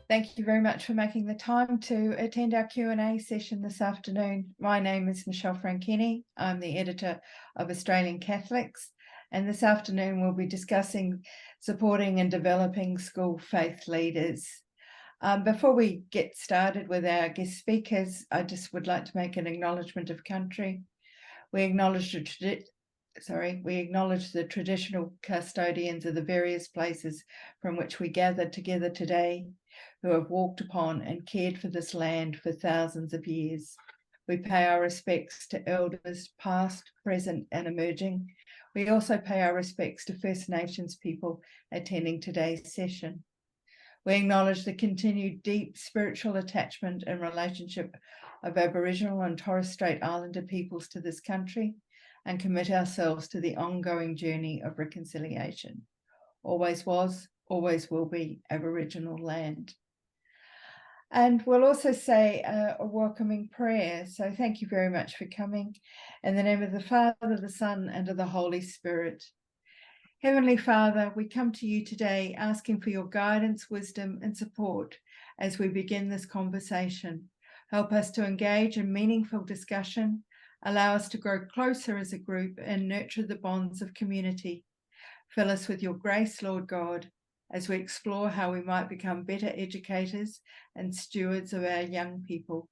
Thank you very much for making the time to attend our Q&A session this afternoon. My name is Michelle Franchini. I'm the editor of Australian Catholics, and this afternoon we'll be discussing supporting and developing school faith leaders. Before we get started with our guest speakers, I just would like to make an acknowledgement of country. We acknowledge the traditional custodians of the various places from which we gather together today, who have walked upon and cared for this land for thousands of years. We pay our respects to elders past, present, and emerging. We also pay our respects to First Nations people attending today's session. We acknowledge the continued deep spiritual attachment and relationship of Aboriginal and Torres Strait Islander peoples to this country, and commit ourselves to the ongoing journey of reconciliation. Always was, always will be Aboriginal land. And we'll also say a welcoming prayer. So thank you very much for coming. In the name of the Father, the Son, and of the Holy Spirit. Heavenly Father, we come to you today asking for your guidance, wisdom, and support as we begin this conversation. Help us to engage in meaningful discussion, allow us to grow closer as a group, and nurture the bonds of community. Fill us with your grace, Lord God, as we explore how we might become better educators and stewards of our young people,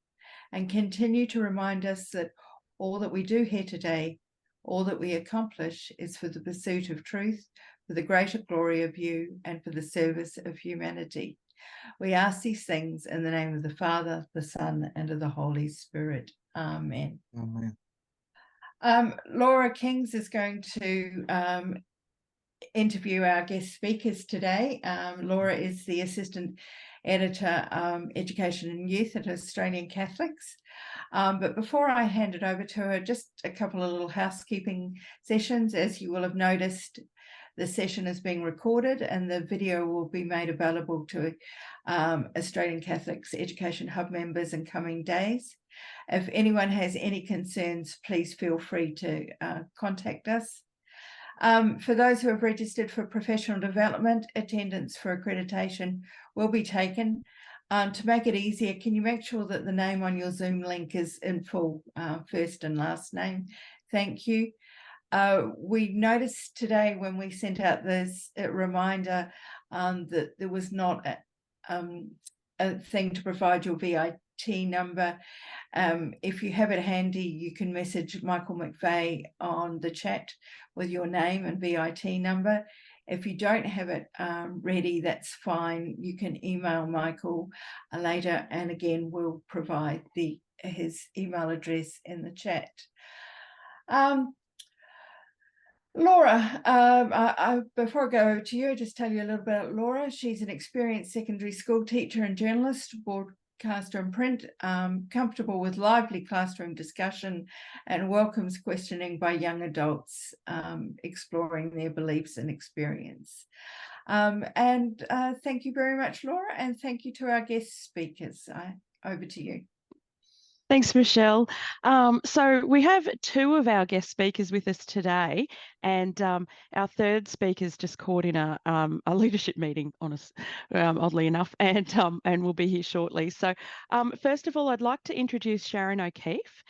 and continue to remind us that all that we do here today, all that we accomplish, is for the pursuit of truth, for the greater glory of you, and for the service of humanity. We ask these things in the name of the Father, the Son, and of the Holy Spirit. Amen. Amen. Laura Kings is going to interview our guest speakers today. Laura is the Assistant Editor, Education and Youth at Australian Catholics. But before I hand it over to her, just a couple of little housekeeping sessions. As you will have noticed, the session is being recorded and the video will be made available to Australian Catholics Education Hub members in coming days. If anyone has any concerns, please feel free to contact us. For those who have registered for professional development, attendance for accreditation will be taken. To make it easier, can you make sure that the name on your Zoom link is in full, first and last name? Thank you. We noticed today when we sent out this reminder that there was not a thing to provide your VIT number. If you have it handy, you can message Michael McVeigh on the chat with your name and VIT number. If you don't have it ready, that's fine. You can email Michael later, and again, we'll provide his email address in the chat. Laura, before I go over to you, I'll just tell you a little bit about Laura. She's an experienced secondary school teacher and journalist, broadcaster and print, comfortable with lively classroom discussion, and welcomes questioning by young adults exploring their beliefs and experience. Thank you very much, Laura, and thank you to our guest speakers. Over to you. Thanks, Michelle. So we have two of our guest speakers with us today, and our third speaker's just caught in a leadership meeting, oddly enough, and will be here shortly. So first of all, I'd like to introduce Sharon O'Keefe.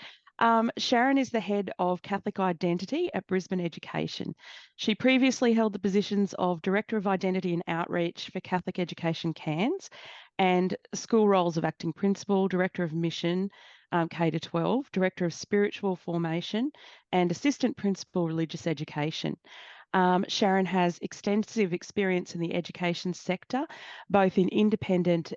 Sharon is the head of Catholic Identity at Brisbane Education. She previously held the positions of Director of Identity and Outreach for Catholic Education Cairns, and school roles of Acting Principal, Director of Mission, K-12, Director of Spiritual Formation, and Assistant Principal Religious Education. Sharon has extensive experience in the education sector, both in independent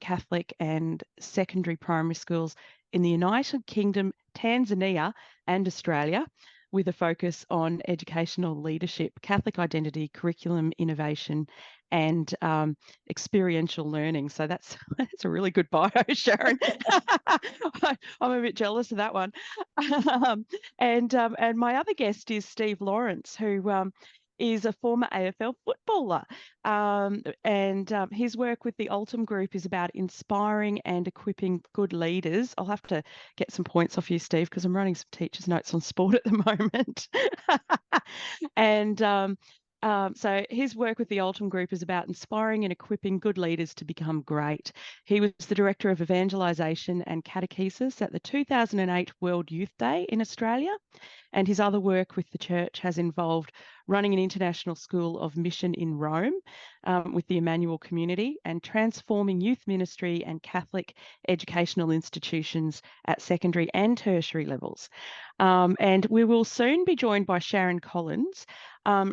Catholic and secondary primary schools in the United Kingdom, Tanzania and Australia, with a focus on educational leadership, Catholic identity, curriculum innovation, and experiential learning. So that's a really good bio, Sharon. I'm a bit jealous of that one. And my other guest is Steve Lawrence, who is a former AFL footballer, and his work with the Ultim Group is about inspiring and equipping good leaders. I'll have to get some points off you, Steve, because I'm running some teacher's notes on sport at the moment. And So his work with the Altum Group is about inspiring and equipping good leaders to become great. He was the Director of Evangelisation and Catechesis at the 2008 World Youth Day in Australia. And his other work with the church has involved running an international school of mission in Rome with the Emmanuel community and transforming youth ministry and Catholic educational institutions at secondary and tertiary levels. And we will soon be joined by Sharon Collins.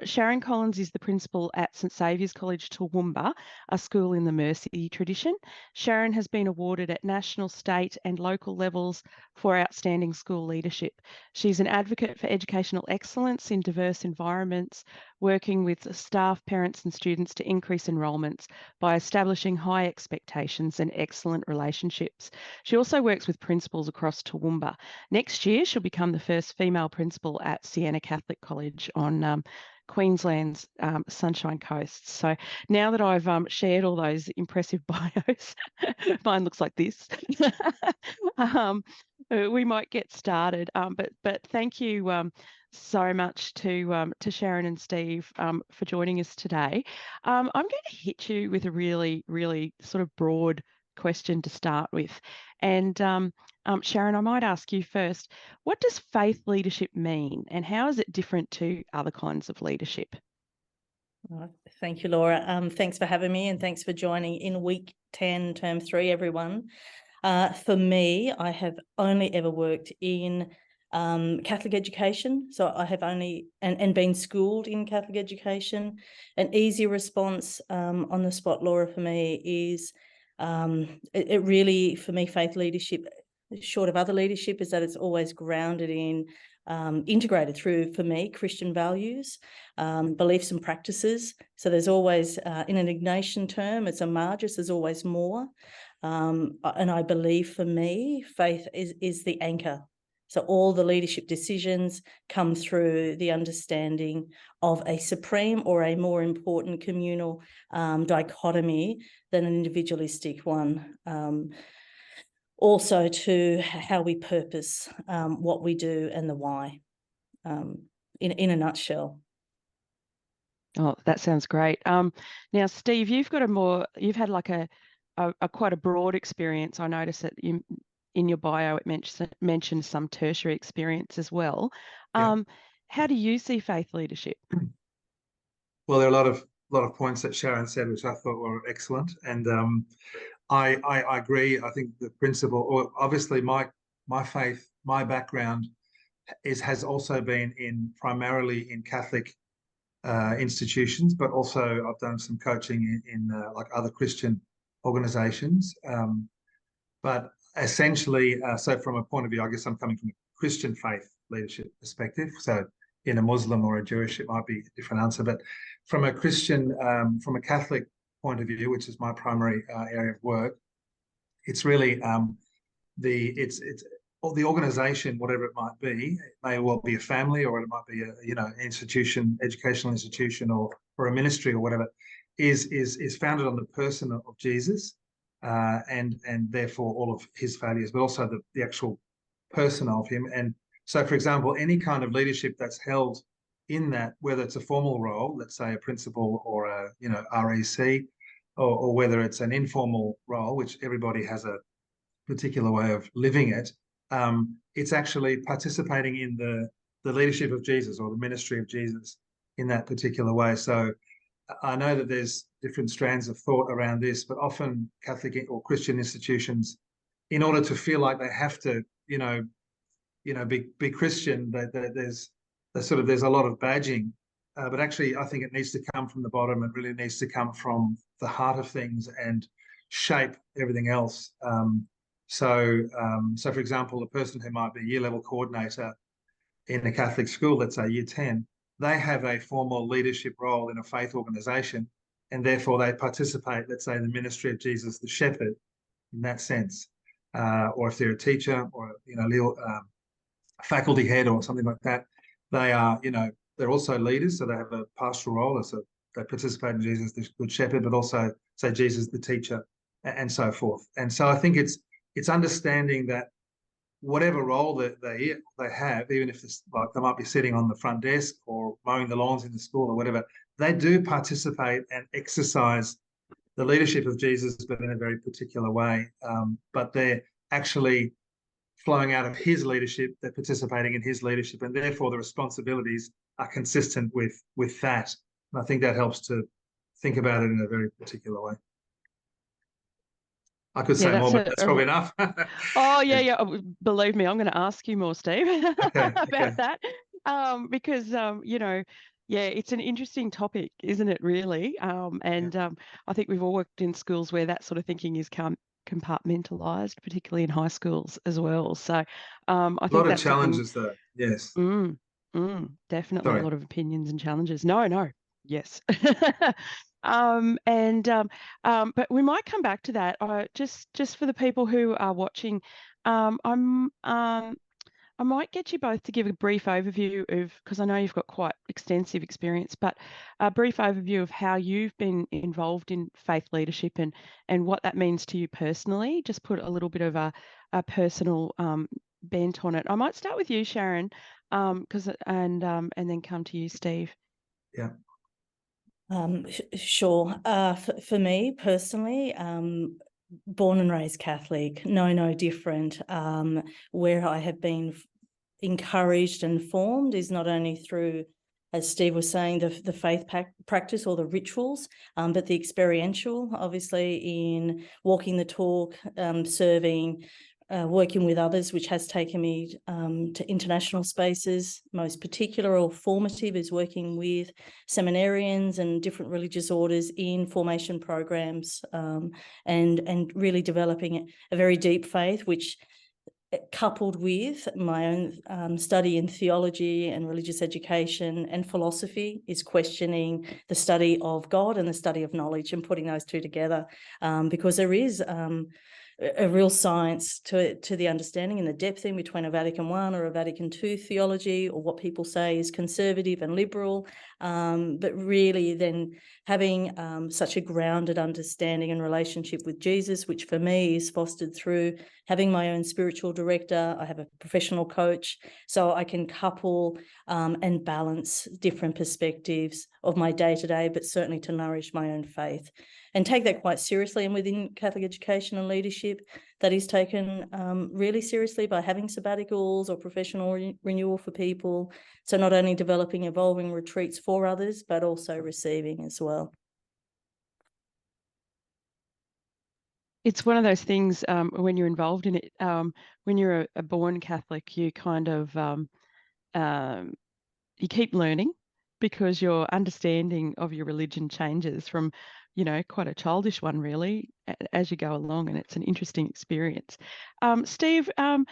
Sharon Collins is the principal at St Saviour's College Toowoomba, a school in the Mercy tradition. Sharon has been awarded at national, state and local levels for outstanding school leadership. She's an advocate for educational excellence in diverse environments, working with staff, parents and students to increase enrolments by establishing high expectations and excellent relationships. She also works with principals across Toowoomba. Next year, she'll become the first female principal at Siena Catholic College on Queensland's Sunshine Coast. So now that I've shared all those impressive bios, mine looks like this. We might get started, but thank you so much to Sharon and Steve for joining us today. I'm going to hit you with a really, really sort of broad question to start with. And Sharon, I might ask you first, what does faith leadership mean and how is it different to other kinds of leadership? Thank you, Laura. Thanks for having me and thanks for joining in week 10, term 3, everyone. For me, I have only ever worked in Catholic education. So I have only and been schooled in Catholic education. An easy response on the spot, Laura, for me is it really, for me, faith leadership, short of other leadership, is that it's always grounded in, integrated through, for me, Christian values, beliefs and practices. So there's always, in an Ignatian term, it's a margis, there's always more. And I believe for me, faith is the anchor. So all the leadership decisions come through the understanding of a supreme or a more important communal dichotomy than an individualistic one. Also to how we purpose what we do and the why, in a nutshell. Oh, that sounds great. Now, Steve, you've had like a quite a broad experience. I noticed that in your bio it mentioned some tertiary experience as well. Yeah. How do you see faith leadership? Well, there are a lot of points that Sharon said, which I thought were excellent, and I agree. I think the principle, or obviously my faith, my background has also been primarily in Catholic institutions, but also I've done some coaching in like other Christian organizations. But essentially, so from a point of view, I guess I'm coming from a Christian faith leadership perspective. So in a Muslim or a Jewish, it might be a different answer. But from a Christian, from a Catholic point of view, which is my primary area of work, it's really it's the organization, whatever it might be. It may well be a family, or it might be a institution, educational institution, or a ministry, or whatever. Is founded on the person of Jesus, and therefore all of his values, but also the actual person of him. And so, for example, any kind of leadership that's held in that, whether it's a formal role, let's say a principal or a REC, or whether it's an informal role, which everybody has a particular way of living it, it's actually participating in the leadership of Jesus or the ministry of Jesus in that particular way. So I know that there's different strands of thought around this, but often Catholic or Christian institutions, in order to feel like they have to, be Christian, there's a lot of badging, but actually I think it needs to come from the bottom. It really needs to come from the heart of things and shape everything else. So for example, the person who might be year level coordinator in a Catholic school, let's say year 10, they have a formal leadership role in a faith organization, and therefore they participate, let's say, in the ministry of Jesus, the shepherd, in that sense. Or if they're a teacher or, faculty head or something like that, they are, they're also leaders. So they have a pastoral role. So they participate in Jesus, the good shepherd, but also say Jesus, the teacher, and so forth. And so I think it's understanding that whatever role that they have, even if it's like they might be sitting on the front desk or mowing the lawns in the school or whatever, they do participate and exercise the leadership of Jesus, but in a very particular way. But they're actually flowing out of his leadership, they're participating in his leadership, and therefore the responsibilities are consistent with that. And I think that helps to think about it in a very particular way. I could say more, but that's probably enough. Oh, yeah. Believe me, I'm going to ask you more, Steve, about that. Because, it's an interesting topic, isn't it, really? I think we've all worked in schools where that sort of thinking is compartmentalised, particularly in high schools as well. So I think a lot of challenges, though. Yes. Definitely. Sorry. A lot of opinions and challenges. No. Yes. But we might come back to that. Just for the people who are watching, I might get you both to give a brief overview of, because I know you've got quite extensive experience, but a brief overview of how you've been involved in faith leadership and what that means to you personally. Just put a little bit of a personal bent on it. I might start with you, Sharon, and then come to you, Steve. Yeah. Sure. For me personally, born and raised Catholic, no different. Where I have been encouraged and formed is not only through, as Steve was saying, the faith practice or the rituals, but the experiential, obviously, in walking the talk, serving, working with others, which has taken me to international spaces. Most particular or formative is working with seminarians and different religious orders in formation programs, and really developing a very deep faith, which, coupled with my own study in theology and religious education and philosophy, is questioning the study of God and the study of knowledge, and putting those two together, because there is a real science to the understanding and the depth in between a Vatican I or a Vatican II theology, or what people say is conservative and liberal, but really then having such a grounded understanding and relationship with Jesus, which for me is fostered through having my own spiritual director. I have a professional coach, so I can couple and balance different perspectives of my day-to-day, but certainly to nourish my own faith and take that quite seriously. And within Catholic education and leadership, that is taken really seriously by having sabbaticals or professional renewal for people. So not only developing evolving retreats for others, but also receiving as well. It's one of those things, when you're involved in it, when you're a born Catholic, you kind of, you keep learning, because your understanding of your religion changes from, quite a childish one, really, as you go along, and it's an interesting experience. Steve, so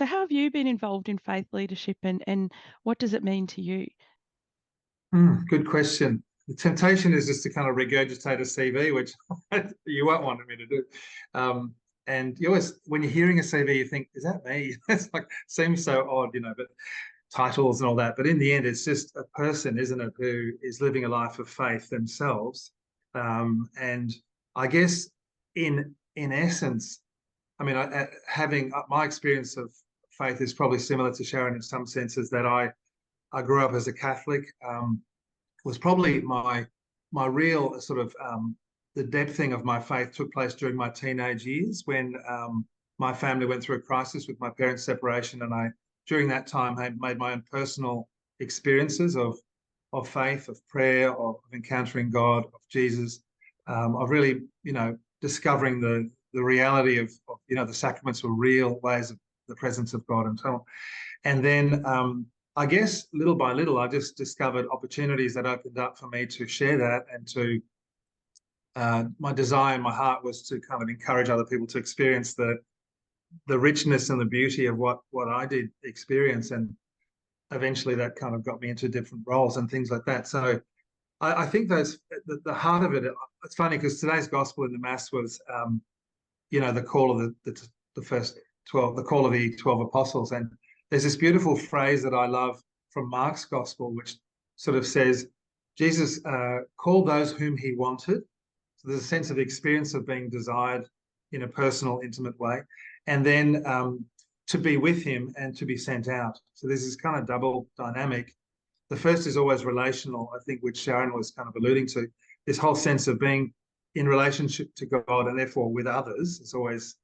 how have you been involved in faith leadership, and what does it mean to you? Good question. The temptation is just to kind of regurgitate a CV, which you won't want me to do. And you always, when you're hearing a CV, you think, is that me? It's like, seems so odd, but titles and all that. But in the end, it's just a person, isn't it, who is living a life of faith themselves. And I guess in essence, I mean, having my experience of faith is probably similar to Sharon in some senses, that I grew up as a Catholic. Was probably my real sort of the depthing of my faith took place during my teenage years, when my family went through a crisis with my parents' separation, and I during that time had made my own personal experiences of faith, of prayer, of encountering God, of Jesus, of really discovering the reality of the sacraments were real ways of the presence of God and so on. And then I guess little by little, I just discovered opportunities that opened up for me to share that, and to my desire in my heart was to kind of encourage other people to experience the richness and the beauty of what I did experience. And eventually that kind of got me into different roles and things like that. So I think the heart of it, it's funny because today's gospel in the Mass was, the call of the first 12, the call of the 12 apostles. And there's this beautiful phrase that I love from Mark's gospel, which sort of says, Jesus called those whom he wanted. So there's a sense of experience of being desired in a personal, intimate way. And then to be with him and to be sent out. So there's this kind of double dynamic The first is always relational, I think, which Sharon was kind of alluding to. This whole sense of being in relationship to God and therefore with others is always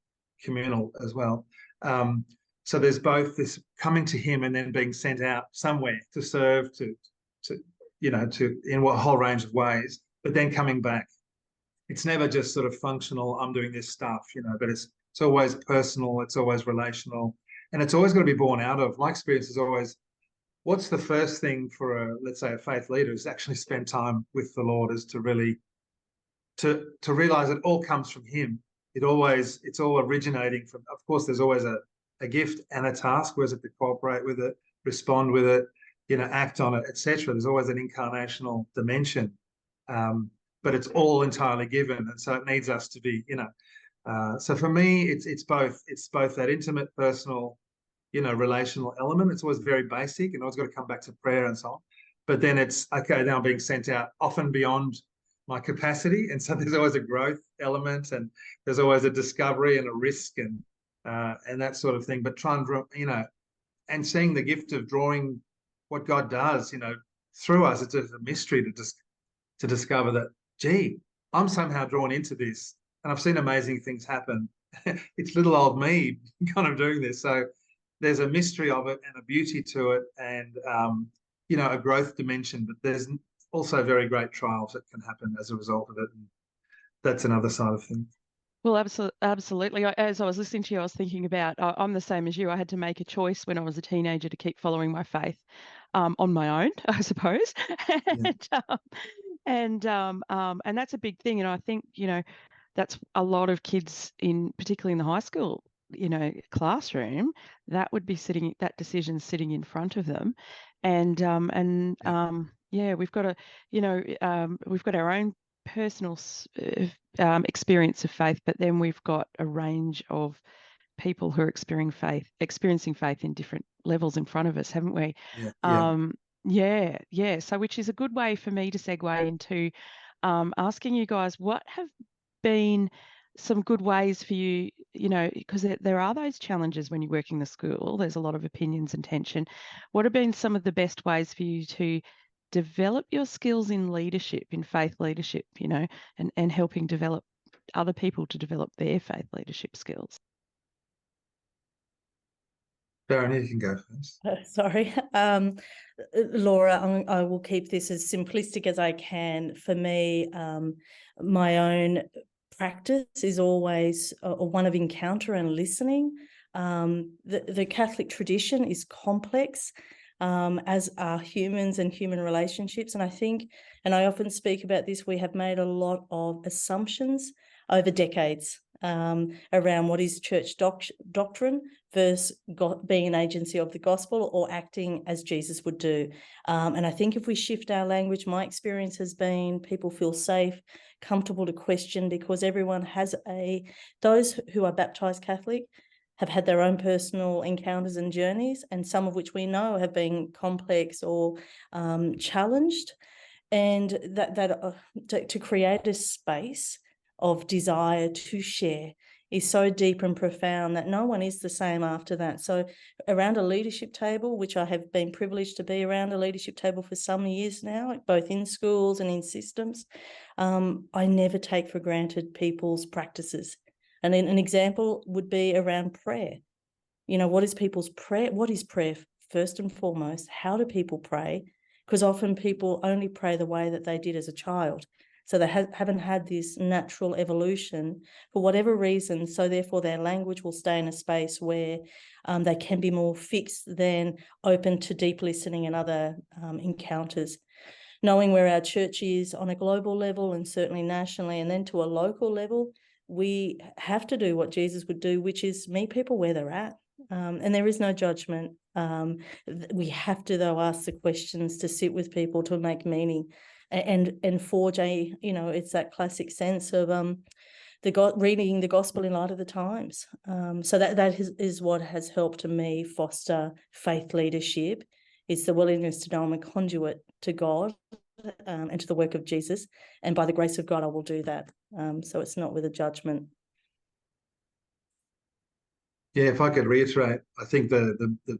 communal as well. So there's both this coming to him and then being sent out somewhere to serve, to in a whole range of ways, but then coming back. It's never just sort of functional, I'm doing this stuff, but it's always personal, it's always relational, and it's always going to be born out of. My experience is always, what's the first thing for let's say a faith leader is actually spend time with the Lord, is to really to realize it all comes from him. It's all originating from, of course, there's always a gift and a task, whereas it to cooperate with it, respond with it, act on it, etc. There's always an incarnational dimension, but it's all entirely given, and so it needs us to be, So for me, it's both that intimate, personal, relational element. It's always very basic, and always got to come back to prayer and so on. But then it's okay. Now I'm being sent out often beyond my capacity, and so there's always a growth element, and there's always a discovery and a risk, and that sort of thing. But try and draw, and seeing the gift of drawing what God does, through us. It's a mystery to discover that, gee, I'm somehow drawn into this, and I've seen amazing things happen. It's little old me kind of doing this. So there's a mystery of it and a beauty to it, and a growth dimension. But there's also very great trials that can happen as a result of it, and that's another side of things. Well, absolutely. As I was listening to you, I was thinking about, I'm the same as you. I had to make a choice when I was a teenager to keep following my faith on my own, I suppose. And that's a big thing. And I think, that's a lot of kids particularly in the high school, classroom, that decision sitting in front of them. And we've got our own personal experience of faith, but then we've got a range of people who are experiencing faith in different levels in front of us, haven't we? So which is a good way for me to segue into asking you guys, what have been some good ways for you, because there are those challenges when you're working the school. There's a lot of opinions and tension. What have been some of the best ways for you to develop your skills in leadership, in faith leadership, and helping develop other people to develop their faith leadership skills? Sharon, you can go first. Sorry. Laura, I will keep this as simplistic as I can. For me, my own practice is always one of encounter and listening. The Catholic tradition is complex, as are humans and human relationships. And I think, and I often speak about this, we have made a lot of assumptions over decades around what is church doctrine versus being an agency of the gospel or acting as Jesus would do. And I think if we shift our language, my experience has been people feel safe, comfortable to question, because everyone has those who are baptized Catholic have had their own personal encounters and journeys, and some of which we know have been complex or challenged. And to create a space of desire to share is so deep and profound that no one is the same after that. So around a leadership table, which I have been privileged to be around a leadership table for some years now, both in schools and in systems, I never take for granted people's practices. And then an example would be around prayer. What is people's prayer? What is prayer first and foremost? How do people pray? Because often people only pray the way that they did as a child. So they haven't had this natural evolution for whatever reason. So therefore their language will stay in a space where they can be more fixed than open to deep listening and other encounters. Knowing where our church is on a global level and certainly nationally, and then to a local level, we have to do what Jesus would do, which is meet people where they're at. And there is no judgment. We have to, though, ask the questions to sit with people to make meaning and forge it's that classic sense of reading the gospel in light of the times. So that is what has helped me foster faith leadership. It's the willingness to know I'm a conduit to God and to the work of Jesus, and by the grace of God I will do that. So it's not with a judgment. Yeah, if I could reiterate, I think the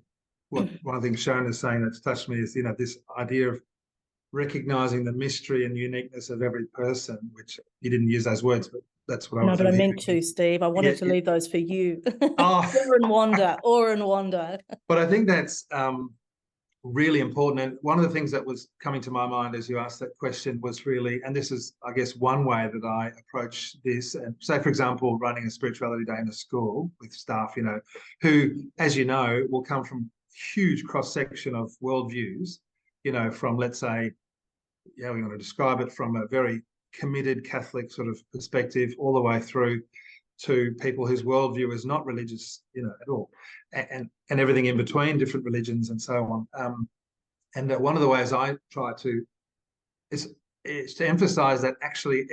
one of the things Sharon is saying that's touched me is, this idea of recognizing the mystery and uniqueness of every person, which you didn't use those words, but that's what I No, was but I hearing. meant to, Steve. I wanted to leave those for you. Oh. Awe and wonder. But I think that's really important. And one of the things that was coming to my mind as you asked that question was really, and this is, I guess, one way that I approach this. And say, for example, running a spirituality day in a school with staff, who, as you know, will come from huge cross-section of worldviews, from, let's say, we want to describe it from a very committed Catholic sort of perspective all the way through to people whose worldview is not religious, at all, and everything in between, different religions and so on. And one of the ways I try to is to emphasize that actually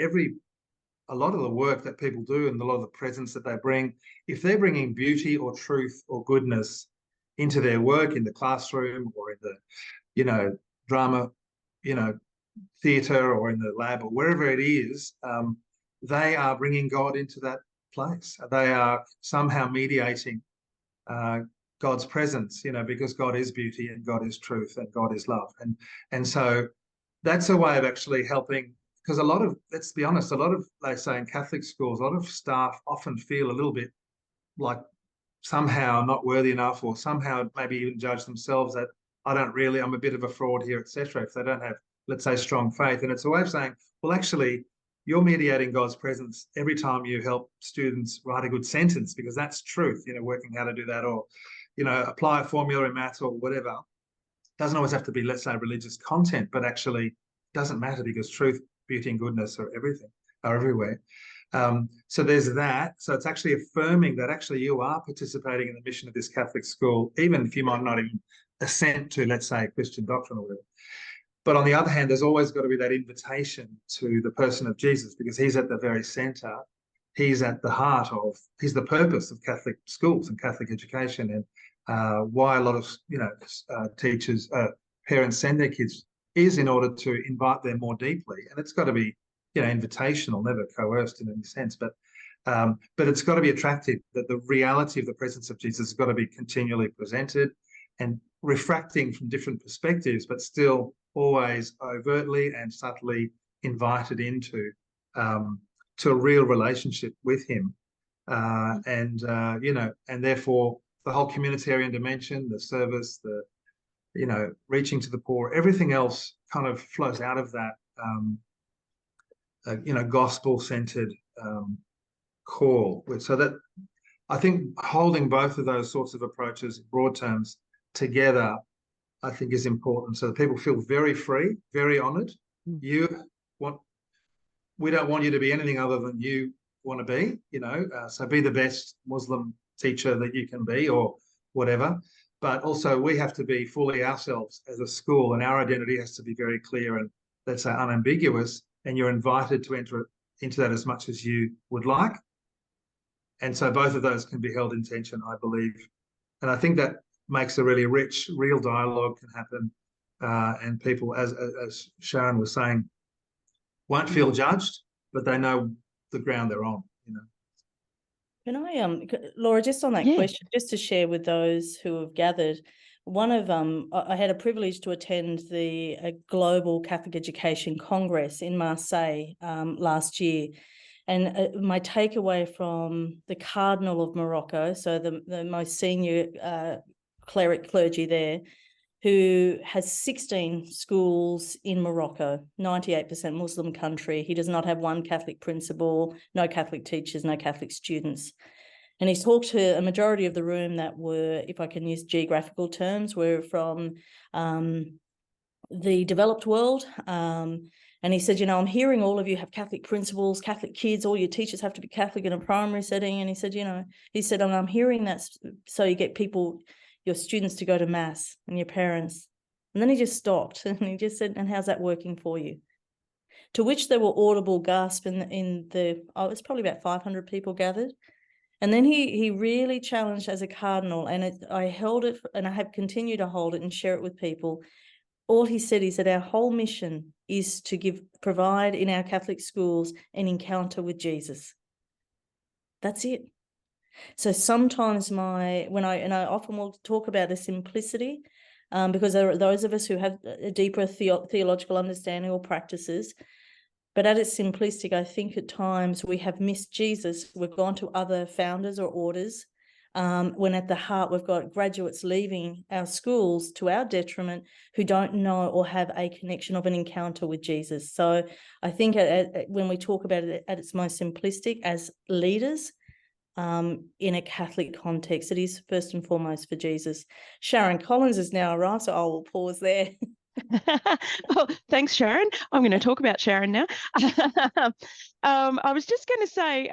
a lot of the work that people do and a lot of the presence that they bring, if they're bringing beauty or truth or goodness into their work in the classroom or in the, drama, theatre or in the lab or wherever it is, they are bringing God into that place. They are somehow mediating God's presence, because God is beauty and God is truth and God is love. And so that's a way of actually helping, because let's be honest, they say in Catholic schools, a lot of staff often feel a little bit like somehow not worthy enough, or somehow maybe even judge themselves that I'm a bit of a fraud here, etc. if they don't have, let's say, strong faith. And it's a way of saying, well, actually, you're mediating God's presence every time you help students write a good sentence, because that's truth, working how to do that, or, apply a formula in maths or whatever. Doesn't always have to be, let's say, religious content, but actually doesn't matter, because truth, beauty and goodness are everywhere. So there's that. So it's actually affirming that actually you are participating in the mission of this Catholic school, even if you might not even assent to, let's say, Christian doctrine or whatever. But on the other hand, there's always got to be that invitation to the person of Jesus, because he's at the very centre. He's at the heart of, he's the purpose of Catholic schools and Catholic education, and why a lot of, teachers, parents send their kids is in order to invite them more deeply. And it's got to be, invitational, never coerced in any sense, but it's got to be attractive, that the reality of the presence of Jesus has got to be continually presented and refracting from different perspectives, but still always overtly and subtly invited into to a real relationship with him, and therefore the whole communitarian dimension, the service, the reaching to the poor, everything else kind of flows out of that gospel-centered call. So that I think holding both of those sorts of approaches in broad terms together, I think, is important, so that people feel very free, very honoured. We don't want you to be anything other than you want to be, so be the best Muslim teacher that you can be, or whatever. But also we have to be fully ourselves as a school, and our identity has to be very clear and, let's say, unambiguous, and you're invited to enter into that as much as you would like. And so both of those can be held in tension, I believe. And I think that makes a really rich, real dialogue can happen, and people, as Sharon was saying, won't feel judged, but they know the ground they're on. Can I, Laura, just on that question, just to share with those who have gathered, one of I had a privilege to attend the Global Catholic Education Congress in Marseille last year. And my takeaway from the Cardinal of Morocco, so the most senior clergy there, who has 16 schools in Morocco, 98% Muslim country. He does not have one Catholic principal, no Catholic teachers, no Catholic students. And he's talked to a majority of the room that were, if I can use geographical terms, were from the developed world. And he said, I'm hearing all of you have Catholic principals, Catholic kids, all your teachers have to be Catholic in a primary setting. And he said, I'm hearing that so you get people, your students, to go to mass, and your parents. And then he just stopped and he just said, and how's that working for you? To which there were audible gasps it's probably about 500 people gathered. And then he really challenged as a cardinal, and I held it, and I have continued to hold it and share it with people. All he said, our whole mission is to provide in our Catholic schools an encounter with Jesus. That's it. So sometimes I often will talk about the simplicity, because there are those of us who have a deeper theological understanding or practices. But at its simplistic, I think at times we have missed Jesus. We've gone to other founders or orders, when at the heart we've got graduates leaving our schools to our detriment who don't know or have a connection of an encounter with Jesus. So I think when we talk about it at its most simplistic as leaders, in a Catholic context, it is first and foremost for Jesus. Sharon Collins has now arrived, so I will pause there. Well, thanks, Sharon. I'm going to talk about Sharon now. I was just going to say,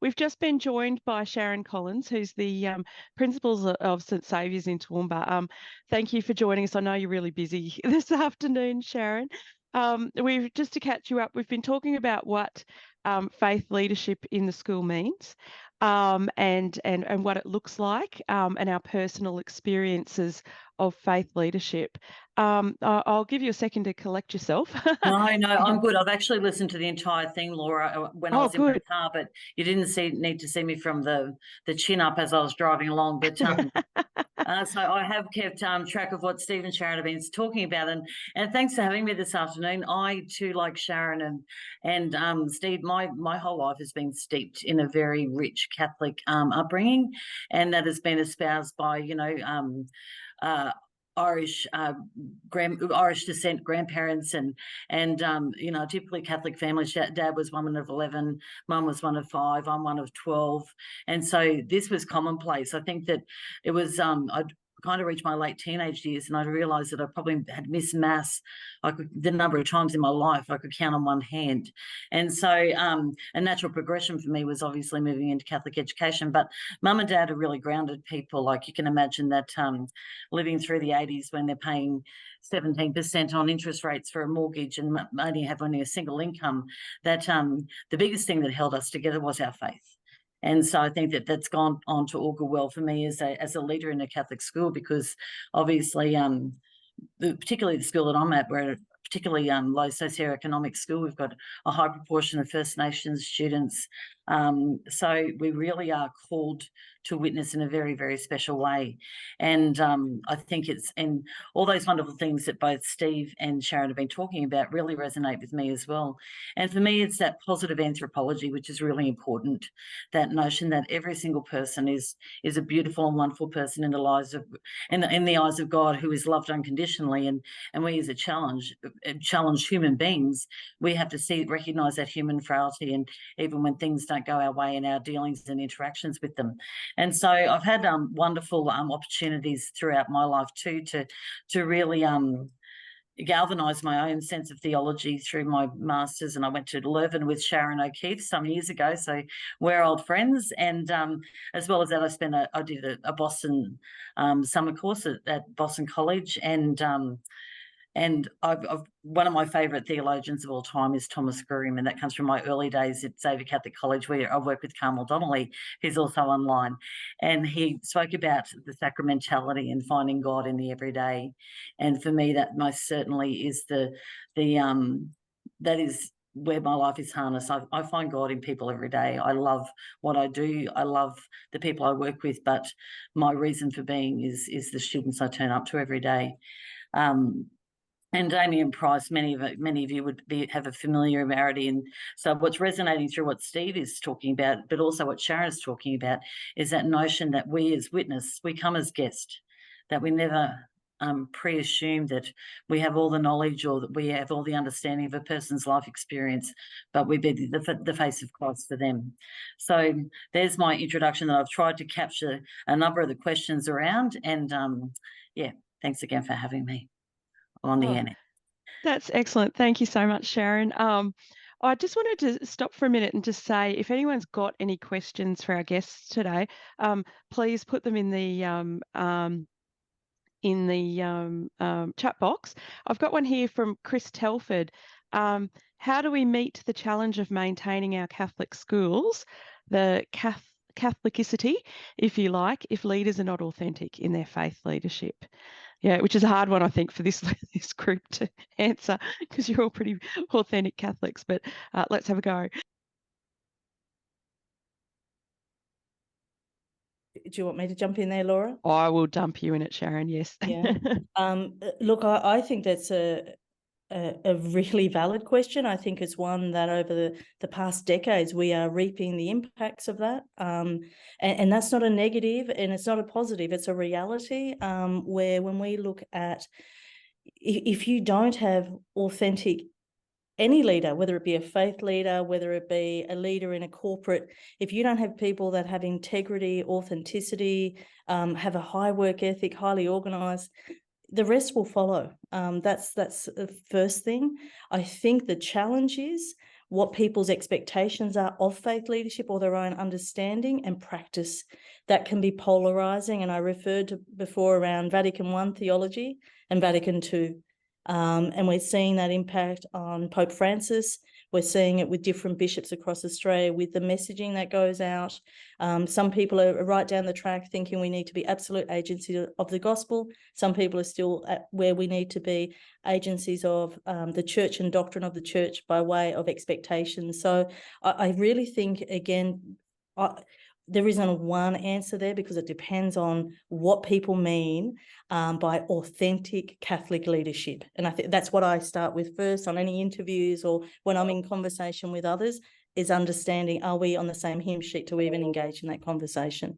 we've just been joined by Sharon Collins, who's the principal of St Saviour's in Toowoomba. Thank you for joining us. I know you're really busy this afternoon, Sharon. We've just to catch you up, we've been talking about what faith leadership in the school means, and what it looks like, and our personal experiences of faith leadership. I'll give you a second to collect yourself. No, I'm good. I've actually listened to the entire thing, Laura, when I was in my car, but you didn't need to see me from the chin up as I was driving along. But so I have kept track of what Steve and Sharon have been talking about, and thanks for having me this afternoon. I too, like Sharon and Steve, my whole life has been steeped in a very rich Catholic upbringing, and that has been espoused by Irish descent grandparents and typically Catholic families. Dad was one of 11, Mum was one of 5, I'm one of 12, and so this was commonplace. I think that it was I'd kind of reached my late teenage years, and I realised that I probably had missed Mass. The number of times in my life I could count on one hand, and so a natural progression for me was obviously moving into Catholic education. But Mum and Dad are really grounded people. Like, you can imagine that living through the 80s when they're paying 17% on interest rates for a mortgage and only a single income, that the biggest thing that held us together was our faith. And so I think that that's gone on to augur well for me as a leader in a Catholic school, because obviously, particularly the school that I'm at, we're at a particularly low socioeconomic school. We've got a high proportion of First Nations students. So we really are called to witness in a very, very special way. And I think and all those wonderful things that both Steve and Sharon have been talking about really resonate with me as well. And for me, it's that positive anthropology, which is really important, that notion that every single person is a beautiful and wonderful person in the eyes of God, who is loved unconditionally. And we, as a challenged human beings, we have to recognise that human frailty, and even when things don't go our way in our dealings and interactions with them. And so I've had wonderful opportunities throughout my life too to really galvanise my own sense of theology through my masters. And I went to Leuven with Sharon O'Keefe some years ago, so we're old friends. And as well as that, I did a Boston summer course at Boston College, and one of my favourite theologians of all time is Thomas Graham, and that comes from my early days at Xavier Catholic College, where I worked with Carmel Donnelly, who's also online. And he spoke about the sacramentality and finding God in the everyday. And for me, that most certainly is that is where my life is harnessed. I find God in people every day. I love what I do. I love the people I work with, but my reason for being is the students I turn up to every day. And Damien Price, many of you would have a familiarity. And so what's resonating through what Steve is talking about, but also what Sharon's talking about, is that notion that we as witness, we come as guest, that we never pre-assume that we have all the knowledge or that we have all the understanding of a person's life experience, but we be the face of Christ for them. So there's my introduction that I've tried to capture a number of the questions around. And yeah, thanks again for having me on the end. That's excellent. Thank you so much, Sharon. I just wanted to stop for a minute and just say, if anyone's got any questions for our guests today, please put them in the chat box. I've got one here from Chris Telford. How do we meet the challenge of maintaining our Catholic schools, the Catholicity, if you like, if leaders are not authentic in their faith leadership? Yeah, which is a hard one, I think, for this group to answer, because you're all pretty authentic Catholics, but let's have a go. Do you want me to jump in there, Laura? I will dump you in it, Sharon. Yes. Yeah. Look, I think that's a really valid question. I think it's one that over the past decades we are reaping the impacts of that, and that's not a negative and it's not a positive. It's a reality where when we look at, if you don't have authentic, any leader, whether it be a faith leader, whether it be a leader in a corporate, if you don't have people that have integrity, authenticity, have a high work ethic, highly organised, the rest will follow. That's the first thing. I think the challenge is what people's expectations are of faith leadership or their own understanding and practice. That can be polarising, and I referred to before around Vatican I theology and Vatican II. And we're seeing that impact on Pope Francis. We're seeing it with different bishops across Australia with the messaging that goes out. Some people are right down the track thinking we need to be absolute agencies of the gospel. Some people are still at where we need to be agencies of the church and doctrine of the church by way of expectations. So I really think, again, there isn't one answer there because it depends on what people mean by authentic Catholic leadership. And I think that's what I start with first on any interviews or when I'm in conversation with others, is understanding, are we on the same hymn sheet to even engage in that conversation?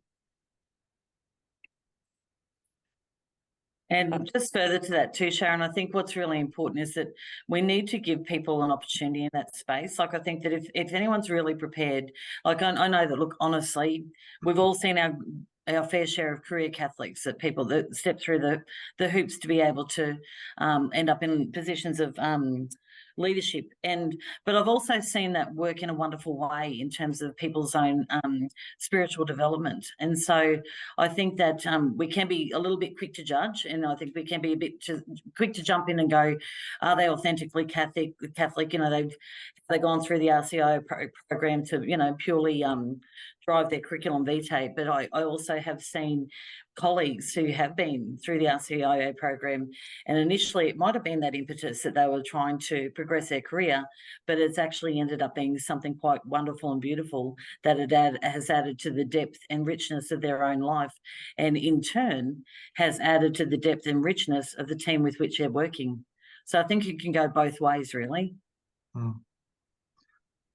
And just further to that too, Sharon, I think what's really important is that we need to give people an opportunity in that space. Like, I think that if anyone's really prepared, like I know that, look, honestly, we've all seen our fair share of career Catholics, that people that step through the hoops to be able to end up in positions of leadership. But I've also seen that work in a wonderful way in terms of people's own spiritual development. And so I think that we can be a little bit quick to judge, and I think we can be a bit quick to jump in and go, are they authentically Catholic? You know, they've gone through the RCIO program to, you know, purely drive their curriculum vitae. But I also have seen colleagues who have been through the RCIO program, and initially it might have been that impetus that they were trying to progress their career, but it's actually ended up being something quite wonderful and beautiful that it has added to the depth and richness of their own life, and in turn has added to the depth and richness of the team with which they're working. So I think it can go both ways, really.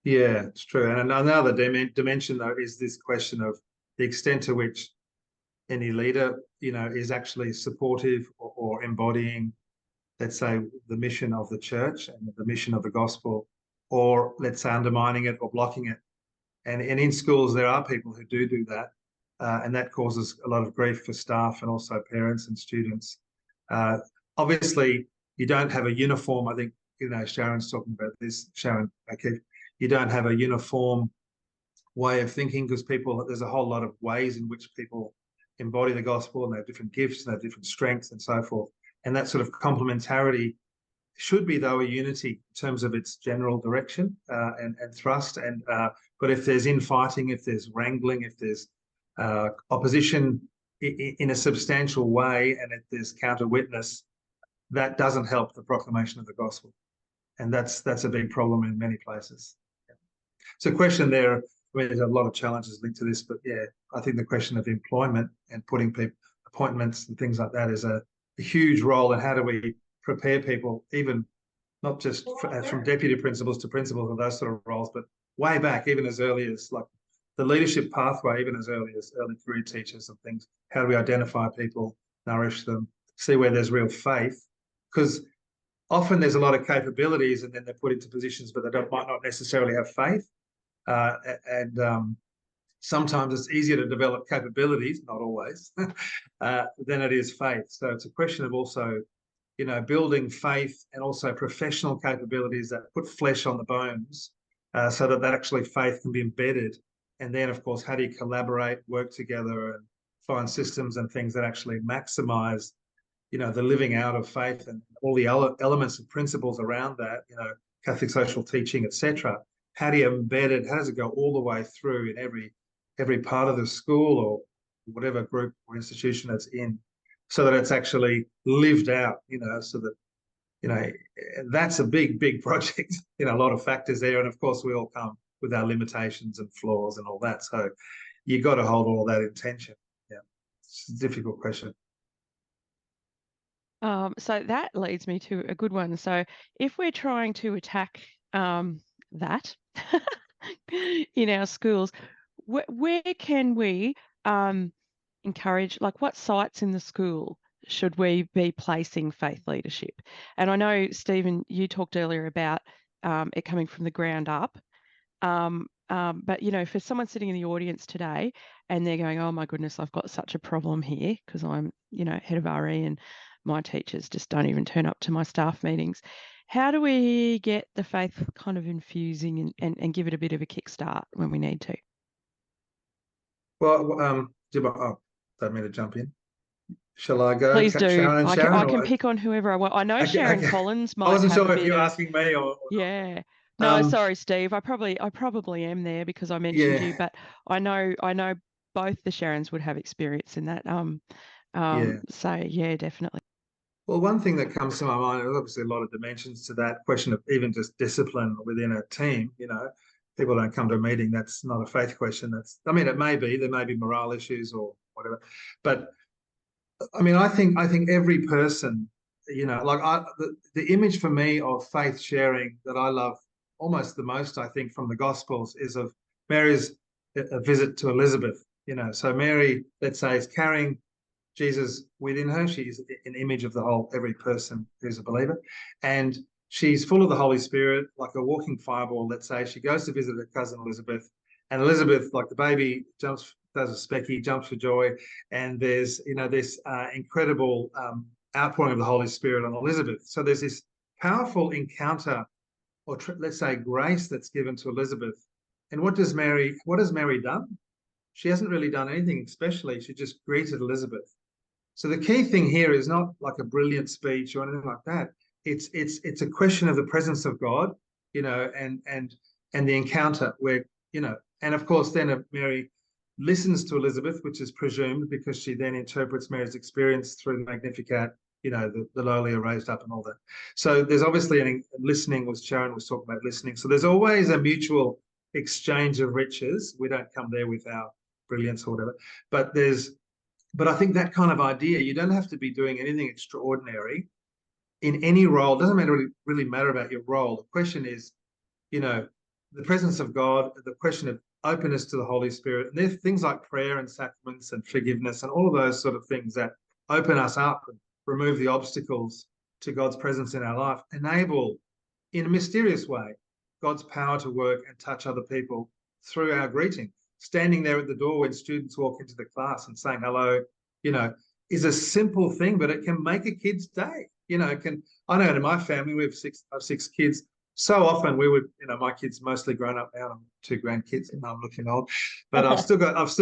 Yeah, it's true. And another dimension, though, is this question of the extent to which any leader, you know, is actually supportive or embodying, let's say, the mission of the church and the mission of the gospel, or let's say undermining it or blocking it. And in schools, there are people who do that, and that causes a lot of grief for staff and also parents and students. Obviously, you don't have a uniform. I think, you know, Sharon's talking about this, Sharon O'Keefe. You don't have a uniform way of thinking because there's a whole lot of ways in which people embody the gospel, and they have different gifts and they have different strengths and so forth. And that sort of complementarity should be, though, a unity in terms of its general direction and thrust. And but if there's infighting, if there's wrangling, if there's opposition in a substantial way, and if there's counter witness, that doesn't help the proclamation of the gospel. And that's a big problem in many places. So question there, I mean, there's a lot of challenges linked to this, but yeah, I think the question of employment and putting people, appointments and things like that is a huge role. And how do we prepare people, even not just from deputy principals to principals and those sort of roles, but way back, even as early as like the leadership pathway, even as early as early career teachers and things. How do we identify people, nourish them, see where there's real faith? Because often there's a lot of capabilities and then they're put into positions, but they might not necessarily have faith. Sometimes it's easier to develop capabilities, not always, than it is faith. So it's a question of also, you know, building faith and also professional capabilities that put flesh on the bones, so that actually faith can be embedded. And then, of course, how do you collaborate, work together, and find systems and things that actually maximize, you know, the living out of faith and all the elements and principles around that, you know, Catholic social teaching, etc. How do you embed it? How does it go all the way through in every part of the school or whatever group or institution it's in, so that it's actually lived out, you know, so that, you know, that's a big project, you know, a lot of factors there. And of course, we all come with our limitations and flaws and all that. So you got to hold all that in tension. It's a difficult question. So that leads me to a good one. So if we're trying to attack that in our schools, where can we encourage, like what sites in the school should we be placing faith leadership? And I know, Stephen, you talked earlier about it coming from the ground up. But, you know, for someone sitting in the audience today and they're going, oh my goodness, I've got such a problem here because I'm, you know, head of RE and my teachers just don't even turn up to my staff meetings. How do we get the faith kind of infusing and give it a bit of a kickstart when we need to? Well, don't mean to jump in. Shall I go? Please do. Sharon and Sharon, I can pick on whoever I want. I know Sharon Collins might. I wasn't have sure a if bit you were of, asking me or yeah. No, sorry, Steve. I probably am there because I mentioned you, but I know both the Sharons would have experience in that. So yeah, definitely. Well, one thing that comes to my mind, there's obviously a lot of dimensions to that question of even just discipline within a team. You know, people don't come to a meeting. That's not a faith question. That's, I mean, it may be, there may be morale issues or whatever, but I mean, I think every person, you know, like the image for me of faith sharing that I love almost the most, I think, from the Gospels is of Mary's a visit to Elizabeth. You know, so Mary, let's say, is carrying Jesus within her. She's an image of the whole, every person who's a believer. And she's full of the Holy Spirit, like a walking fireball, let's say. She goes to visit her cousin Elizabeth. And Elizabeth, like the baby, jumps, does a specky, jumps for joy. And there's, you know, this incredible outpouring of the Holy Spirit on Elizabeth. So there's this powerful encounter, or let's say grace, that's given to Elizabeth. And what has Mary done? She hasn't really done anything especially. She just greeted Elizabeth. So the key thing here is not like a brilliant speech or anything like that. It's a question of the presence of God, you know, and the encounter where, you know, and of course then Mary listens to Elizabeth, which is presumed because she then interprets Mary's experience through the Magnificat, you know, the lowly are raised up and all that. So there's obviously listening, was Sharon was talking about listening. So there's always a mutual exchange of riches. We don't come there with our brilliance or whatever, but I think that kind of idea, you don't have to be doing anything extraordinary in any role. It doesn't really matter about your role. The question is, you know, the presence of God, the question of openness to the Holy Spirit. And there's things like prayer and sacraments and forgiveness and all of those sort of things that open us up and remove the obstacles to God's presence in our life, enable in a mysterious way God's power to work and touch other people through our greeting. Standing there at the door when students walk into the class and saying hello, you know, is a simple thing, but it can make a kid's day. You know, I know in my family we have six kids. So often we would, you know, my kids mostly grown up now. I'm 2 grandkids and I'm looking old, but I've still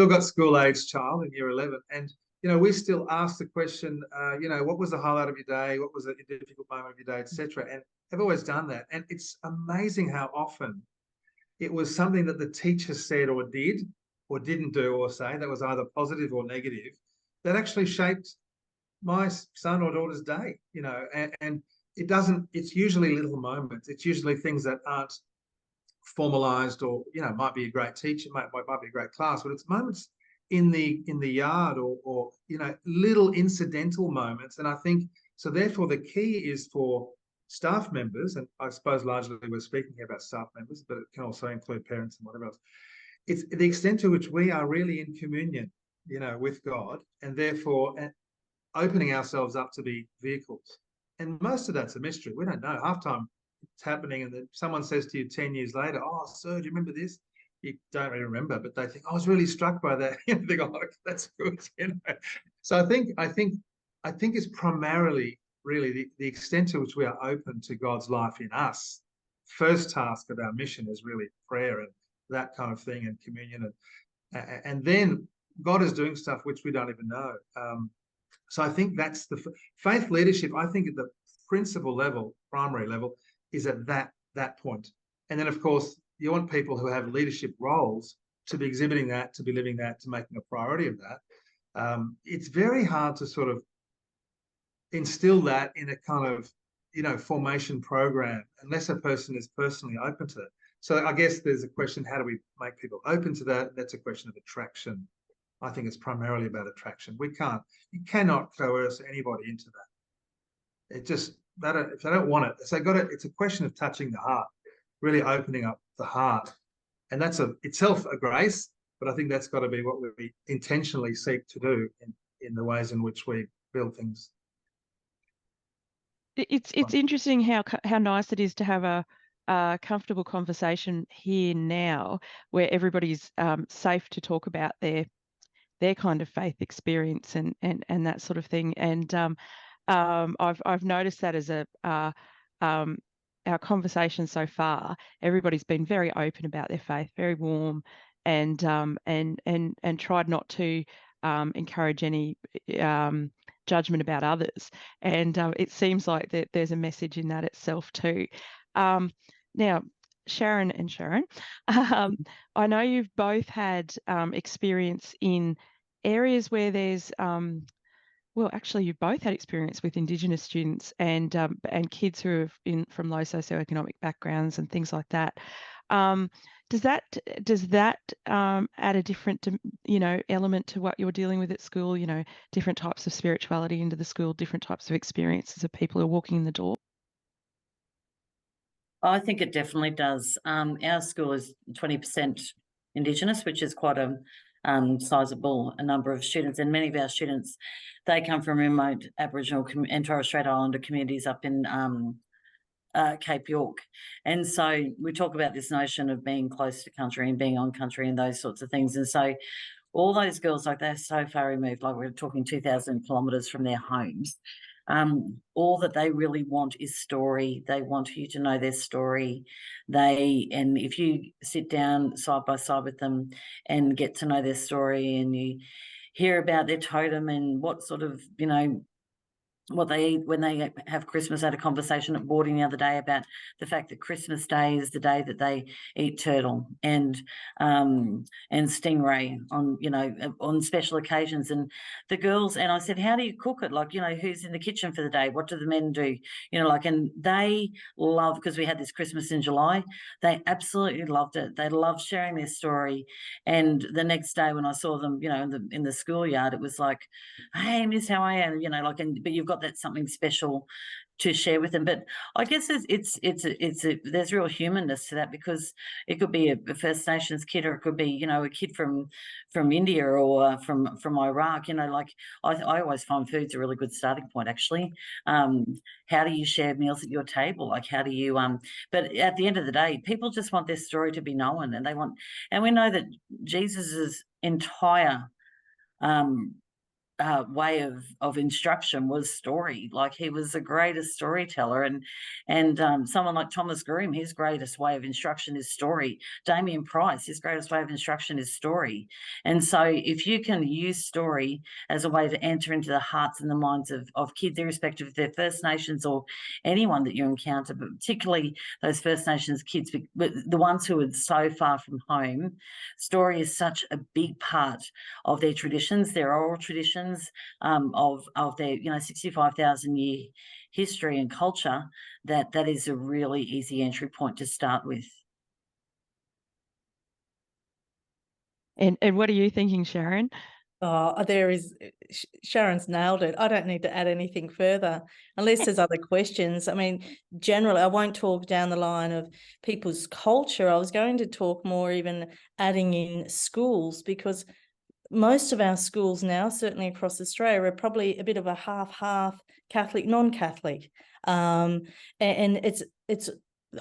got school-age child in year 11, and you know, we still ask the question, you know, what was the highlight of your day? What was a difficult moment of your day, etc. And I've always done that, and it's amazing how often it was something that the teacher said or did or didn't do or say that was either positive or negative that actually shaped my son or daughter's day, you know, and it's usually little moments. It's usually things that aren't formalized or, you know, might be a great teacher, might be a great class, but it's moments in the yard or, you know, little incidental moments. And I think, so therefore the key is for staff members, and I suppose largely we're speaking here about staff members, but it can also include parents and whatever else. It's the extent to which we are really in communion, you know, with God, and therefore opening ourselves up to be vehicles. And most of that's a mystery. We don't know. Half time it's happening, and then someone says to you 10 years later, "Oh, sir, do you remember this?" You don't really remember, but they think, "I was really struck by that." You think, "Oh, that's good," you know. So I think it's primarily really the extent to which we are open to God's life in us. First task of our mission is really prayer and that kind of thing, and communion, and then God is doing stuff which we don't even know. So I think that's the faith leadership. I think at the principal level, primary level, is at that point. And then, of course, you want people who have leadership roles to be exhibiting that, to be living that, to making a priority of that. It's very hard to sort of instill that in a kind of, you know, formation program unless a person is personally open to it. So I guess there's a question, how do we make people open to that? That's a question of attraction I think it's primarily about attraction. You cannot coerce anybody into that. It just, if they don't want it, it's a question of touching the heart, really opening up the heart. And that's itself a grace, but I think that's got to be what we intentionally seek to do in the ways in which we build things. It's interesting how nice it is to have a comfortable conversation here now, where everybody's safe to talk about their kind of faith experience and that sort of thing. And I've noticed that as our conversation so far, everybody's been very open about their faith, very warm, and tried not to encourage any judgment about others. And it seems like there's a message in that itself too. Now, Sharon and Sharon, I know you've both had experience in areas where there's well, actually, you've both had experience with Indigenous students and kids who are from low socioeconomic backgrounds and things like that. Does that add a different, element to what you're dealing with at school? Different types of spirituality into the school, different types of experiences of people who are walking in the door. I think it definitely does. Our school is 20% Indigenous, which is quite a sizable number of students, and many of our students, they come from remote Aboriginal and Torres Strait Islander communities up in Cape York. And so we talk about this notion of being close to country and being on country and those sorts of things. And so all those girls, like, they're so far removed, like we're talking 2,000 kilometres from their homes. All that they really want is story. They want you to know their story. And if you sit down side by side with them and get to know their story, and you hear about their totem and what sort of, what they eat when they have Christmas. I had a conversation at boarding the other day about the fact that Christmas Day is the day that they eat turtle and stingray on special occasions. And the girls, and I said, how do you cook it? Like, who's in the kitchen for the day? What do the men do? And they love, because we had this Christmas in July, they absolutely loved it. They loved sharing their story. And the next day when I saw them, in the schoolyard, it was like, hey, miss, how are you? But you've got that something special to share with them. But I guess there's real humanness to that, because it could be a First Nations kid, or it could be, a kid from India or from Iraq. I always find food's a really good starting point, actually. How do you share meals at your table? Like, how do you but at the end of the day, people just want their story to be known, and we know that Jesus's entire way of instruction was story. Like, he was the greatest storyteller, and someone like Thomas Groom, his greatest way of instruction is story. Damien Price, his greatest way of instruction is story. And so if you can use story as a way to enter into the hearts and the minds of kids, irrespective of their First Nations or anyone that you encounter, but particularly those First Nations kids, but the ones who are so far from home, story is such a big part of their traditions, their oral traditions, of their 65,000 year history and culture, that is a really easy entry point to start with. And what are you thinking, Sharon? Oh, Sharon's nailed it. I don't need to add anything further unless there's other questions. I mean, generally, I won't talk down the line of people's culture. I was going to talk more even adding in schools, because most of our schools now, certainly across Australia, are probably a bit of a half Catholic, non-Catholic. And it's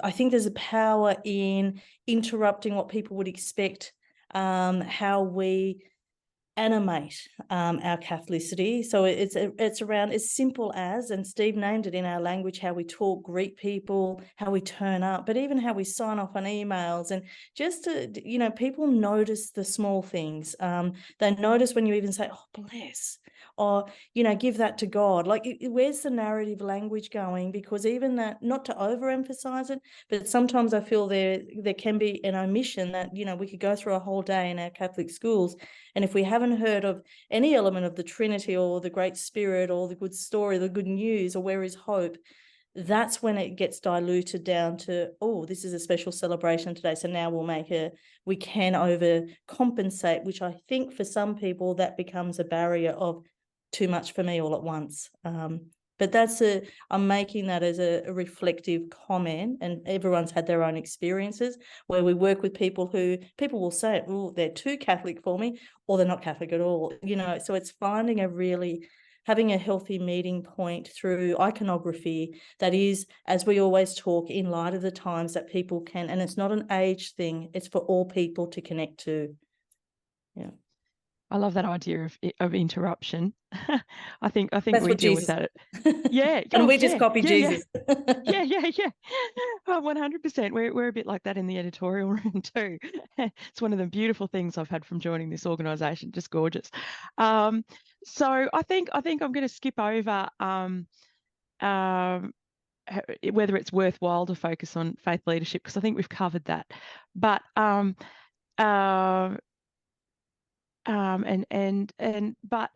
I think there's a power in interrupting what people would expect, how we animate our Catholicity. So it's around as simple as, and Steve named it in our language, how we talk, greet people, how we turn up, but even how we sign off on emails. And just to, people notice the small things. They notice when you even say, oh, bless, or, give that to God. Like, where's the narrative language going? Because even that, not to overemphasize it, but sometimes I feel there can be an omission that, we could go through a whole day in our Catholic schools, and if we haven't heard of any element of the Trinity or the Great Spirit or the good story, the good news, or where is hope, that's when it gets diluted down to, oh, this is a special celebration today, so now we can overcompensate, which I think for some people that becomes a barrier of too much for me all at once. But I'm making that as a reflective comment, and everyone's had their own experiences where we work with people will say, oh, they're too Catholic for me, or they're not Catholic at all, so it's having a healthy meeting point through iconography that is, as we always talk, in light of the times that people can, and it's not an age thing, it's for all people to connect to. Yeah. I love that idea of interruption. I think That's we what deal Jesus. with that. Yeah. And we just copy Jesus. Yeah. 100%. We're a bit like that in the editorial room too. It's one of the beautiful things I've had from joining this organisation. Just gorgeous. So I think I'm going to skip over whether it's worthwhile to focus on faith leadership, because I think we've covered that. But but